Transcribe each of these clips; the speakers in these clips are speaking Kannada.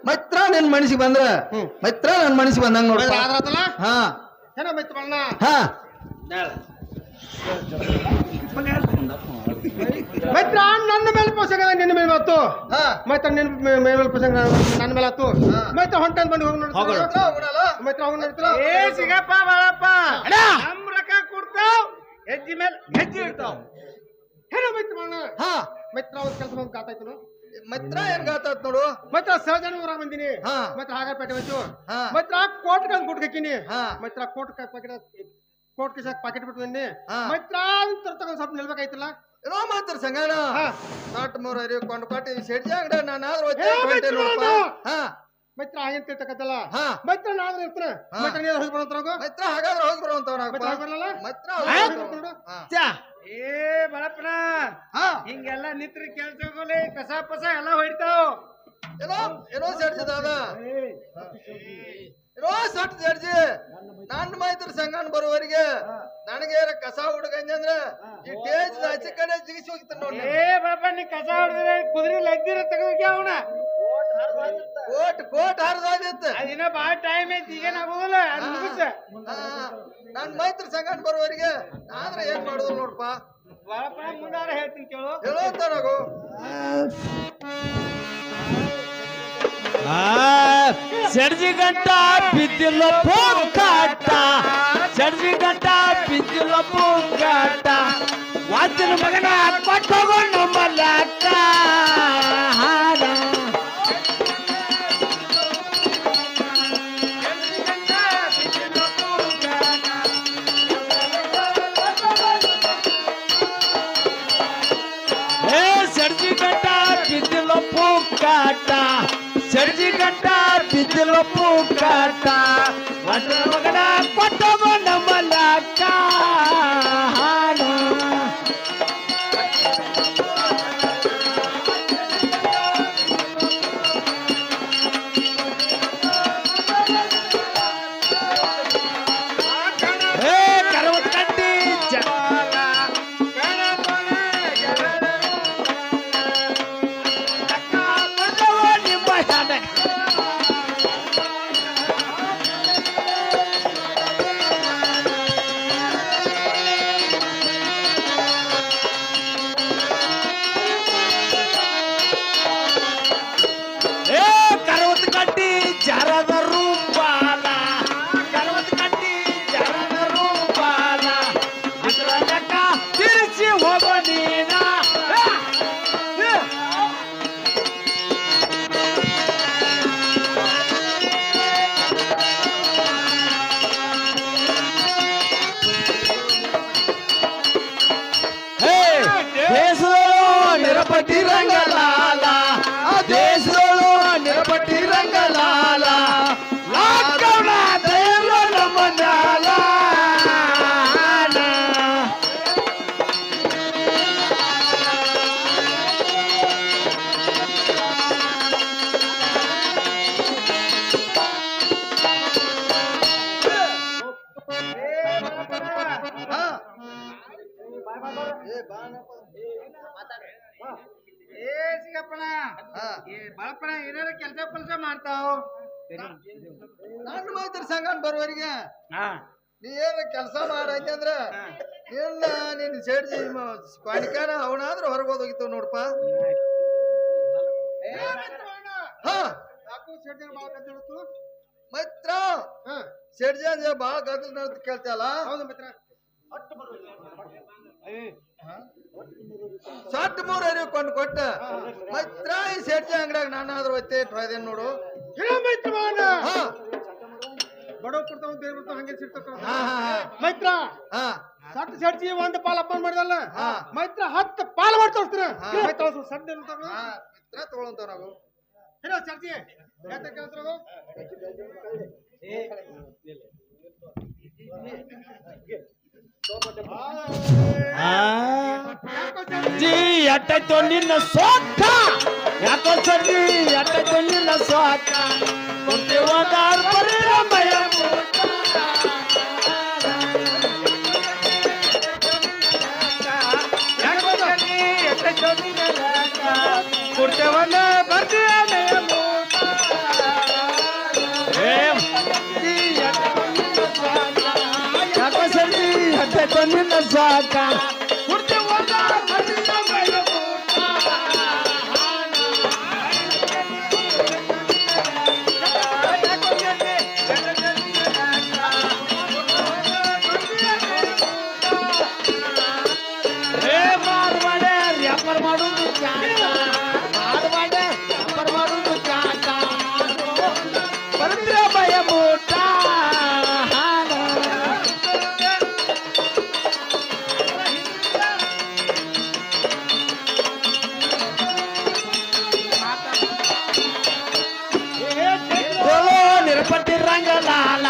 ಮೈತ್ರ ನಿನ್ ಮನಸ್ಸಿಗೆ ಬಂದ್ರ ಮೈತ್ರ ನನ್ ಮನಸ್ಸಿಗೆ ಬಂದಂಗ ನೋಡ ಹಾ ಹಾ ಮೈತ್ರ ನನ್ನ ಮೇಲೆ ಪೋಷಕ ನಿನ್ನ ಮೇಲೆ ಬಂತು ಮೈತ್ರ ನಿನ್ನ ಮೇಲೆ ಪೋಷಕ ನನ್ನ ಮೇಲೆ ಆತು ಮೈತ್ರ ಹೊಂಟನ್ ಬಂದು ಹೋಗಿ ಮೈತ್ರ ಹೋಗಿ ನೋಡ್ತಿಲ್ಲ ಏ ಸಿಗಪ್ಪ ಬಾಳಪ್ಪ ನಮ್ ರೊಕ್ಕ ಕೊಡ್ತಾವ್ ಹೆಜ್ಜೆ ಮೇಲೆ ಹೆಜ್ಜೆ ಇರ್ತಾವ್ ಏನೋ ಮೈತ್ರ ಹಾ ಮೈತ್ರ ಒಂದ್ ಕೆಲಸ ಬಂದು ಕಾತಾಯ್ತು ಮೈತ್ರ ಏನ್ ಗಾತಾತ್ ನೋಡು ಮೈತ್ರ ಸಹಜನ ಊರ ಬಂದಿನಿ ಮೈತ್ರ ಹಾಗಪೇಟೆ ಬಂತು ಮೈತ್ರ ಕೋಟ್ ಕಂದ್ ಗುಡ್ ಹಾಕಿನಿ ಮೈತ್ರ ಕೋಟ್ ಪ್ಯಾಕೆಟ್ ಕೋಟ್ ಕಿಸಾಕ್ ಪ್ಯಾಕೆಟ್ ಬಿಟ್ಟು ಬನ್ನಿ ಮೈತ್ರ ತಗೊಂಡ್ ಸ್ವಲ್ಪ ನಿಲ್ಬೇಕಾಯ್ತಲ್ಲ ಏನೋ ಮಾತ್ರ ಸಂಗಣ ನಾಟ್ ಮೂರ ಕೊಂಡು ಕೊಟ್ಟಿ ಶೆಡ್ಜಿ ಅಂಗಡ ನಾನಾದ್ರೂ ಮೈತ್ರ ಹಾಗೇನ್ ತಿಳ್ತಕ್ಕತ್ತಲ್ಲ ಮೈತ್ರ ನಾದ್ರೆ ಇರ್ತಾನೆ ಮೈತ್ರ ನೀರು ಹೋಗಿ ಬರೋಂತಾಗ ಮೈತ್ರ ಹಾಗಾದ್ರೆ ಹೋಗಿ ಬರುವಂತವ್ರ ಮೈತ್ರ ಏ ಬಾಳಪ್ಪನ ಹಿಂಗೆಲ್ಲ ನಿತ್ರ ಕೆಲ್ಸ ಹೋಗಲಿ ಕಸ ಪಸ ಎಲ್ಲ ಹೊಡಿತಾವ್ ಏನೋ ಏನೋ ಶೆಡ್ಜದ ಅದ ಏನೋ ಸಟ್ ಶೆಡ್ಜಿ ನನ್ನ ಮೈತ್ರ ಸಂಗಣ ಬರುವವರಿಗೆ ನನಗೆ ಕಸ ಹುಡುಗಂದ್ರೆ ಈ ಟೇಜ್ ಆಚೆ ಕಡೆ ಜಿಗಿಸಿ ಹೋಗ್ತಾನೆ ನೋಡಿ ಏ ಬಾಬಾ ನೀ ಕಸ ಹೊಡೆದ್ರೆ ಕುದುರೆ ಲಗ್ದಿರ ತೆಗೆದಕ್ಕೆ ಅವನ ಕೋಟ್ ಹರಿದಾಗಿತ್ತು ಅದಿನ ಬಾಳ ಟೈಮ್ ಐತಿ ಈಗೇನಾಗೋದಿಲ್ಲ ಅದು ಮುಗಿಸ ನನ್ ಮೈತ್ರ ಸಂಗಣ ಬರುವವರಿಗೆ ಆದ್ರೆ ಏನ್ ಮಾಡುದು ನೋಡ್ಪ ಬಾಳಪ್ಪ ಮುಂದಾರ ಹೇಳ್ತೀನಿ ಕೇಳು ಹೇಳೋಂತಾರಾಗು ಸಡ್ಜಿ ಗಂಟ ಬಿದ್ದಿಲ್ಲ ಪೂಕಾಟ ಸಡ್ಜಿ ಗಂಟ ಬಿದ್ದಿಲ್ಲ ಪೂಕಾಟ ವಾಚನ ಮಗನ ಕೊಟ್ಟಗೊಂಡು ಮಲ್ಲಕ್ಕ ಹಾಡ ಸಡ್ಜಿ ಗಂಟ ಬಿದ್ದಿಲ್ಲ ಪೂಕಾಟ ಸಡ್ಜಿ ಗಂಟ ಬಿದ್ದಿಲ್ಲ ಪೂಕಾಟ ವಾಚನ ಮಗನ ಕೊಟ್ಟಗೊಂಡು ಮಲ್ಲಕ್ಕ ಹಾಡ ಜರದ ರೂಪಾಲ ಕರವತ್ ಕಟ್ಟಿ ಜರದ ರೂಪಾಲ ಅದರ ಲೆಕ್ಕ ತಿರುಚಿ ಹೋಗೋ ನೀನ ದೇಶದಳು ನಿರಪಟ್ಟಿ ರಂಗಲಾಲ ದೇಶದಳು ನಿರಪಟ್ಟಿ ರಂಗಲಾಲ ಲಾಕೌನ ದೇವ ನಮನಾಲ ಏ ಸಿಗಪ್ಪನ ಏ ಬಾಳಪ್ಪನ ಏನಾರ ಕೆಲಸ ಮಾಡ್ತಾವ್ ನನ್ನ ಮೈತ್ರ ಸಂಗಣ ಬರುವವರಿಗೆ ನೀ ಏನ ಕೆಲಸ ಮಾಡಂದ್ರ ಇಲ್ಲ ನಿನ್ ಶೆಡ್ಜಿ ಕ್ವಾಣಿಕಾನ ಅವನಾದ್ರೂ ಹೊರಗೋದೋಗಿತ್ತು ನೋಡಪ್ಪ ಮೈತ್ರ ಶೆಡ್ಜಿ ಅಂದ್ರೆ ಬಾಳ ಗದ್ದಲ ನಡ್ದು ಕೇಳ್ತಲ್ಲ ಹೌದು ಮಿತ್ರ ಸಟ್ ಮೂರ್ ಕೊಂಡು ಕೊಟ್ಟ ಮೈತ್ರ ಈ ಶೆಡ್ಜಿ ಅಂಗಡಿಯಾಗ ನಾನಾದ್ರೂ ಒತ್ತೆ ಹೊಯ್ದೇನ್ ನೋಡು ಬಡವ ಕೊಡ್ತಾವ ದೇವ್ರ ಕೊಡ್ತಾವ ಹಂಗೆ ಸಿಡ್ತಾವ ಮೈತ್ರ ಸಟ್ ಸಡ್ಜಿ ಒಂದ್ ಪಾಲ್ ಅಪ್ಪನ್ ಮಾಡಿದಲ್ಲ ಮೈತ್ರ 10 ಪಾಲ್ ಮಾಡಿ ತೋರಿಸ್ತೀರ ಮೈತ್ರ ಸಡ್ಡ ಮಿತ್ರ ತಗೊಳಂತಾವ ನಾವು ಏನೋ ಸಡ್ಜಿ ಯಾಕೆ ಕೇಳ್ತಾರ ಜಿ ಎಟ್ಟೈತೋ ನಿನ್ನ ಸೋಕ ಯಾಕೋ ಸರಿ ಎಟ್ಟೈತೋ ನಿನ್ನ ಸೋಕ ಕೊಡ್ತೇವಾದಾರ ಪರಿಣಾಮಯ ಕೊಡ್ತೇವಲ್ಲ ಬರ್ತೀಯ ಸಾಕ ಕುರ್ತಿ ಹೋದಾರ ಬರೀರ ಮೈಯ ಊಟ ವ್ಯಾಪಾರ ಮಾಡುದು ಚಾಟ ಮಾರವಾಡ ವ್ಯಾಪಾರ ಮಾಡುದು ಚಾಟ ಬರುದ್ರ ಭಯ ಮೂಟ నిరపటి రంగలాల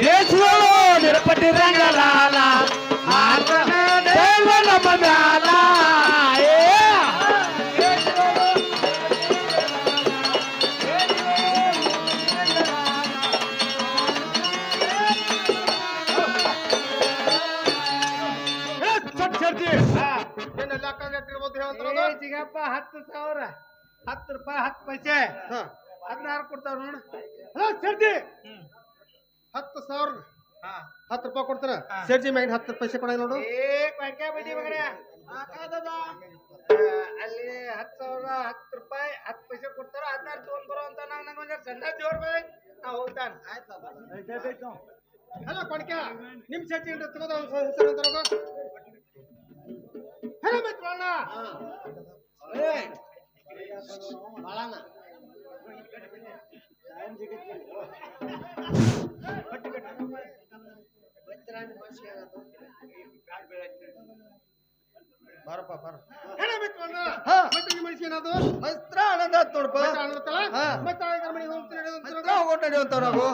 దేశంలో నిరపటి రంగలాల ಸಿಗಪ್ಪ 10,000 10 ರೂಪಾಯಿ 10 ಪೈಸೆ 16 ಕೊಡ್ತಾರ ನೋಡು ಸೇರ್ತಿ 10,000 10 ರೂಪಾಯಿ ಕೊಡ್ತಾರ ಸೇರ್ಜಿ ಮ್ಯಾಗಿನ 10 ಪೈಸೆ ಕೊಡ ನೋಡು ಬಡ್ಡಿ ಮಗನೇ ಅಲ್ಲಿ 10,000 10 ರೂಪಾಯಿ 10 ಪೈಸೆ ಕೊಡ್ತಾರ 16 ತಗೊಂಡ್ ಬರೋ ಅಂತ ನಂಗೆ ಒಂದ್ ಸಣ್ಣ ಜೋರ್ ಬೇಡ ನಾ ಹೋಗ್ತಾನ ಅಲ್ಲ ಕೊಡ್ಕ ನಿಮ್ ಸೇರ್ಜಿ ತಗೋದ ಹೆಸರು ಅಂತ ಹೋಗೋ ಹೇಳ ಮಿತ್ರಣ್ಣ ಬಾರಪ್ಪ ಬಾರ ಹೇಳ ಮಿತ್ರಣ್ಣ ಮತ್ತೆ ನಿಮ್ಮ ಮನುಷ್ಯ ಏನದು ಮೈತ್ರ ಆನಂದ ಆತ್ ನೋಡಪ್ಪ ಆನಂದತ್ತಲ್ಲ ಮತ್ತೆ ಇದರ ಮನೆಗೆ ಹೋಗ್ತೀನಿ ಮೈತ್ರ ಹೋಗೋಣ ನಡೆಯುವಂತ ನಾವು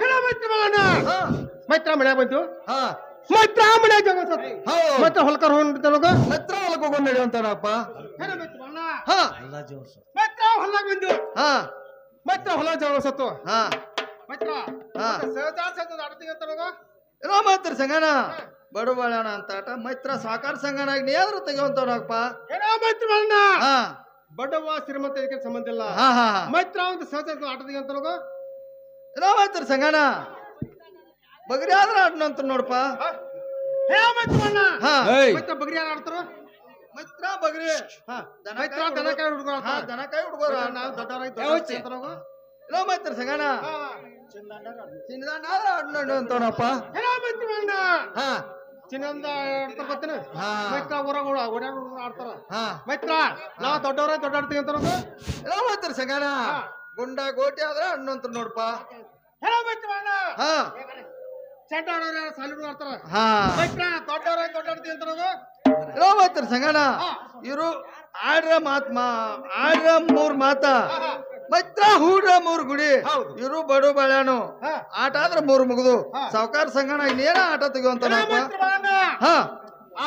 ಹೇಳ ಮಿತ್ರಣ್ಣ ಮೈತ್ರ ಮನೆ ಬಂತು ಹಾ ಮೈತ್ರ ಮನೆ ಜಗತ್ ಮತ್ತೆ ಹೊಲಕರ್ ಹೋಗ್ತಾನೋಗ ಮೈತ್ರ ಹೊಲಕ್ಕೆ ಹೋಗೋಣ ನಡೆಯುವಂತನಪ್ಪ ಹೇಳ ಮಿತ್ರಣ್ಣ ಹಾ ಮೈತ್ರ ಹೊಲಕ್ಕೆ ಬಂದು ಹಾ ಮೈತ್ರ ಹೊಲ ಜಗಳ ಸತ್ತು ಹಾ ಮೈತ್ರ ಸಹಜ ಸಹಜ ಆಡ್ತೀನಿ ಅಂತನೋಗ ಏನೋ ಮೈತ್ರ ಸಂಗನ ಬಡಬಾಳಣ ಅಂತ ಆಟ ಮೈತ್ರ ಸಾಕಾರ ಸಂಗನಾಗಿ ನೀ ಯಾವ್ದ್ರ ತೆಗೆಯುವಂತವನಪ್ಪ ಹೇಳ ಮಿತ್ರಣ್ಣ ಹಾ ಬಡವ ಶ್ರೀಮಂತ ಇದಕ್ಕೆ ಸಂಬಂಧ ಇಲ್ಲ ಹಾ ಹಾ ಮೈತ್ರ ಒಂದು ಸಹಜ ಆಟದಿಗೆ ಅಂತನೋಗ ಏನೋ ಮೈತ್ರ ಸಂಗನ ಬಗರಿ ಆದ್ರ ಆಡ್ನಂತ ನೋಡಪ್ಪ ಹೇಳ ಮಿತ್ರಣ್ಣ ಹಾ ಮೈತ್ರ ಬಗ್ರಿ ಯಾರು ಆಡ್ತಾರ ಮೈತ್ರ ಬಗರಿ ಮೈತ್ರ ದನಕಾಯಿ ಹುಡುಗರು ಹಾ ದನಕಾಯಿ ಹುಡುಗರು ನಾವು ದೊಡ್ಡವರಾಗಿ ಅಂತನೋಗ ಏನೋ ಮೈತ್ರ ಸಂಗನ ಚಿನ್ನದಾಂಡ ಆದ್ರ ಆಡ್ನಂತವನಪ್ಪ ಹೇಳ ಮಿತ್ರಣ್ಣ ಹಾ ಚಿನ್ನಂದ ಆಡ್ತಾರ ಬರ್ತೀನಿ ಹಾ ಮೈತ್ರ ಓಡಾಡ ಆಡ್ತಾರ ಹಾ ಮೈತ್ರ ನಾವು ದೊಡ್ಡವರಾಗಿ ದೊಡ್ಡಾಡ್ತೀವಿ ಅಂತನೋಗ ಏನೋ ಮೈತ್ರ ಸಂಗನ ಗುಂಡ ಗೋಟಿ ಆದ್ರ ಆಡ್ನಂತ ನೋಡಪ್ಪ ಹೇಳ ಮಿತ್ರಣ್ಣ ಹಾ ಚೆಂಡ ಆಡೋರು ಯಾರು ಸಾಲಿಡ್ ಆಡ್ತಾರ ಹಾ ಮೈತ್ರ ದೊಡ್ಡವರಾಗಿ ದೊಡ್ಡಾಡ್ತೀವಿ ಅಂತನೋಗ ಏನೋ ಮೈತ್ರ ಸಂಗನ ಇವರು ಆಡ್ರ ಆಡ್ರ 3 ಮಾತ ಮೈತ್ರ ಹೂಡ್ರ 3 ಗುಡಿ ಇವರು ಬಡು ಬಾಳ್ಯಾನು ಆಟ ಆದ್ರ 3 ಮುಗಿದು ಸಾವುಕಾರ ಸಂಗಣ ಇನ್ನೇನ ಆಟ ತೆಗೆಯುವಂತ ಹಾ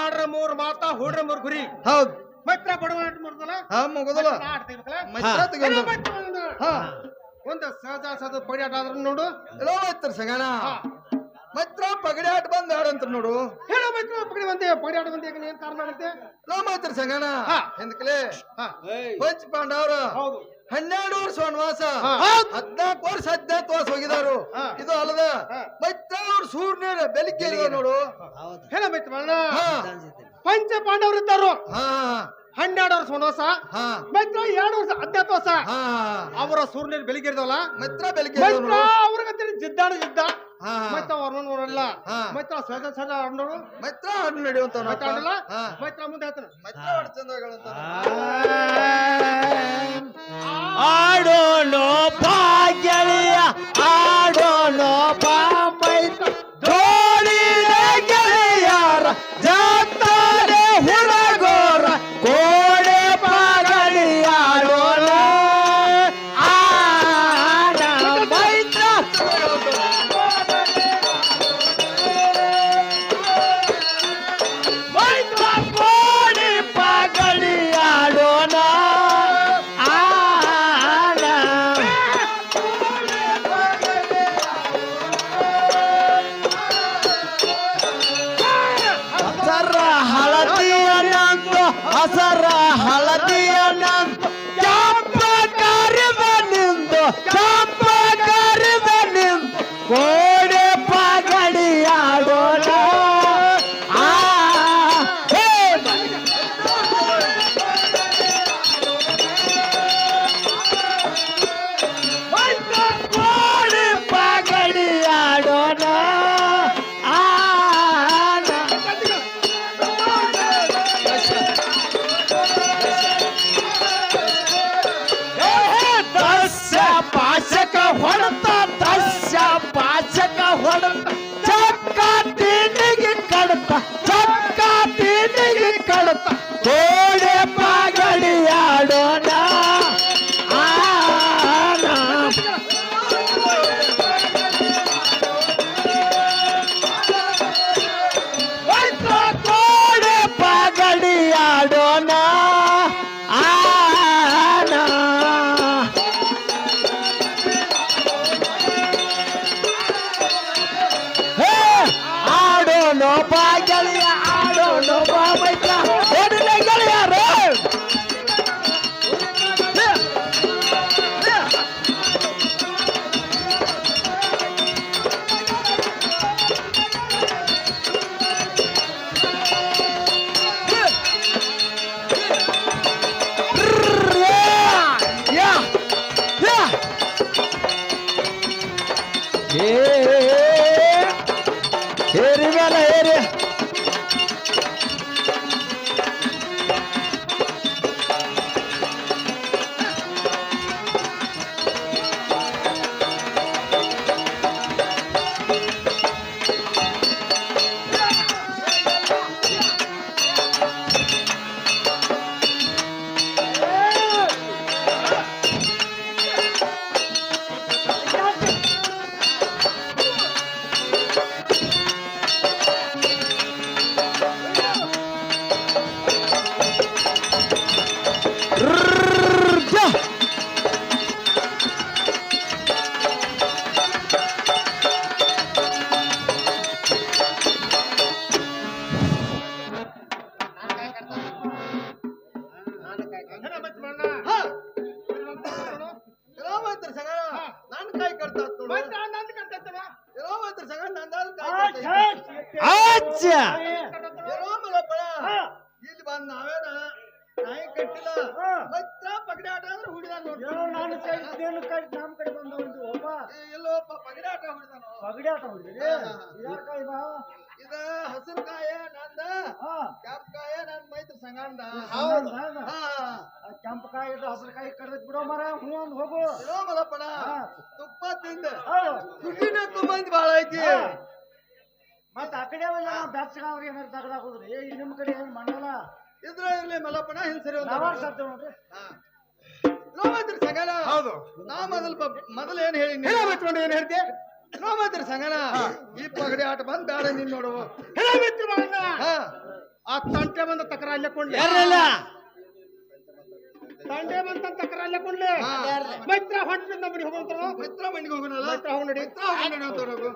ಆಡ್ರ 3 ಮಾತ ಹೂಡ್ರ 3 ಗುರಿ ಹೌದ್ ಮೈತ್ರ ಬಡವ ಮುಗ್ದಲ್ಲ ಹಾ ಮುಗುದಲ್ಲ ಆಡ್ತೀವಲ್ಲ ಮೈತ್ರ ತೆಗೆಯುವಂತ ಹಾ ಒಂದು ಸಹಜ ಸಹಜ ಪಡಿ ಆಟ ಆದ್ರ ನೋಡು ಎಲ್ಲೋ ಮೈತ್ರ ಸಂಗಣ ಮೈತ್ರ ಪಗಡಿ ಆಟ ಬಂದ್ ಆಡಂತ ನೋಡು ಹೇಳ ಮೈತ್ರ ಪಗಡಿ ಬಂದೆ ಪಗಡಿ ಆಟ ಬಂದೆ ಏನ್ ಕಾರಣ ಆಗುತ್ತೆ ಎಲ್ಲೋ ಮೈತ್ರ ಸಂಗಣ ಹಿಂದಕಲೆ ಪಂಚ ಪಾಂಡವ್ರ ಹೌದು 12 ವರ್ಷ ವನವಾಸ 14 ವರ್ಷ 18 ವರ್ಷ ಹೋಗಿದಾರು ಇದು ಅಲ್ಲದ ಮೈತ್ರ ಅವ್ರು ಸೂರ್ಯ ಬೆಲಿಕೆ ನೋಡು ಹೇಳ ಮೈತ್ರ ಪಂಚ ಪಾಂಡವರು ಇದ್ದಾರು ಹಾ 12 ವರ್ಷ ವನವಾಸ ಮೈತ್ರ 2 ವರ್ಷ 18 ವರ್ಷ ಅವರ ಸೂರ್ಯ ಬೆಳಿಗ್ಗೆ ಇರ್ದವಲ್ಲ ಮೈತ್ರ ಬೆಲಿಕೆ ಮೈತ್ರ ಅವ್ರಿಗೆ ಜಿದ್ದಾಡ ಜಿದ್ದ ಮೈತ್ರ ಅವ್ರನ್ನ ನೋಡಲ್ಲ ಮೈತ್ರ ಸಹಜ ಸಹಜ ಆಡೋರು ಮೈತ್ರ ಆಡ್ ನಡೆಯುವಂತ ಮೈತ್ರ ಆಡಲ್ಲ ಮೈತ್ರ ಮುಂದೆ ಹೇಳ್ತಾನೆ ಮೈತ್ರ ಆಡ್ ಚಂದಗಳಂತ ಆಡೋಣ ಬಾ ಗೆಳೆಯ ಆಡೋಣ ಬಾ ಮೈತ್ರ ಜೋಡಿನ ಗೆಳೆಯರ ಜಾತ್ರೆ ಹುಡುಗೋರ ಕೋಡೆ ಪಾಗಡಿ ಆಡೋಣ ಆಡ ಮೈತ್ರ ಮೈತ್ರ ಕೋಡೆ ಪಾಗಡಿ ಆಡೋಣ ಮೈತ್ರ ಸಂಗಣ ನನ್ ಕಾಯಿ ಕಟ್ತಾ ನೋಡು ಮೈತ್ರ ನಂದು ಕರ್ತೈತವ ಏನೋ ಮೈತ್ರ ಸಂಗಣ ನಂದಾದ ಕಾಯಿ ಕಟ್ತಾ ಏನೋ ಮಲಪ್ಪಣ ಇಲ್ಲಿ ಬಂದ್ ನಾವೇನ ನಾಯಿ ಕಟ್ಟಿಲ್ಲ ಮೈತ್ರ ಪಗಡೆ ಆಟ ಅಂದ್ರೆ ಹುಡಿದಾನ ನೋಡಿ ನಾನು ಕೈ ನಮ್ಮ ಕಡೆ ಬಂದವಂದು ಒಬ್ಬ ಎಲ್ಲೋಪ್ಪ ಪಗಡೆ ಆಟ ಹುಡಿದಾನು ಪಗಡಿ ಆಟ ಹೊಡಿದ್ರಿ ಯಾರ ಕಾಯಿ ಬಾ ಇದ ಹಸಿರು ಕಾಯ ನಂದ ಕೆಂಪ್ ಕಾಯ ನನ್ ಮೈತ್ರ ಸಂಗಂದ ಕೆಂಪು ಕಾಯಿ ಹಸಿರು ಕಾಯಿ ಕಡ್ದೈತ್ ಬಿಡೋ ಮರ ಹ್ಞೂ ಅಂದ್ ಹೋಗು ಏನೋ ಮಲಪ್ಪಣ ತುಪ್ಪ ತಿಂದ ದುಡ್ಡಿನ ತುಂಬಂದ್ ಬಾಳ ಐತಿ ಮತ್ತ ಆ ಕಡೆ ಬೆಚ್ಚಗ ಅವ್ರಿಗೆ ಏನಾರು ತಗದಾಕೋದ್ರಿ ಈ ನಿಮ್ ಕಡೆ ಏನ್ ಮಾಡಲ್ಲ ಇದ್ರ ಇರ್ಲಿ ಮಲಪ್ಪಣ ಹಿಂಸರಿ ನಾವಾಗ್ ಸತ್ತೇವ್ ನೋಡ್ರಿ ನೋಮೈತ್ರಿ ಸಂಗಣ ಹೌದು ನಾ ಮೊದಲು ಏನ್ ಹೇಳಿ ಹೇಳ ಬಿಟ್ಕೊಂಡು ಏನ್ ಹೇಳ್ತಿ ನೋಮೈತ್ರಿ ಸಂಗಣ ಈ ಪಗಡೆ ಆಟ ಬಂದ್ ಬೇಡ ನೀನ್ ನೋಡು ಹೇಳ ಬಿಟ್ಟು ಮಾಡ ಹಾ ಆ ತಂಟೆ ಬಂದ ತಕರಾಲ್ಲೆ ಕೊಂಡ್ಲೆ ತಂಡೆ ಬಂದ ತಕರಾಲ್ಲೆ ಕೊಂಡ್ಲೆ ಮೈತ್ರ ಹೊಂಟಿಂದ ಮನೆ ಹೋಗೋಂತಾರ ಮಿತ್ರ ಮಣ್ಣಿಗೆ ಹೋಗೋಣಲ್ಲ ಮೈತ್ರ ಹೋಗ್ ನಡಿ ಮಿತ್ರ ಹೋಗೋಣ ಅಂತ ಹೋಗು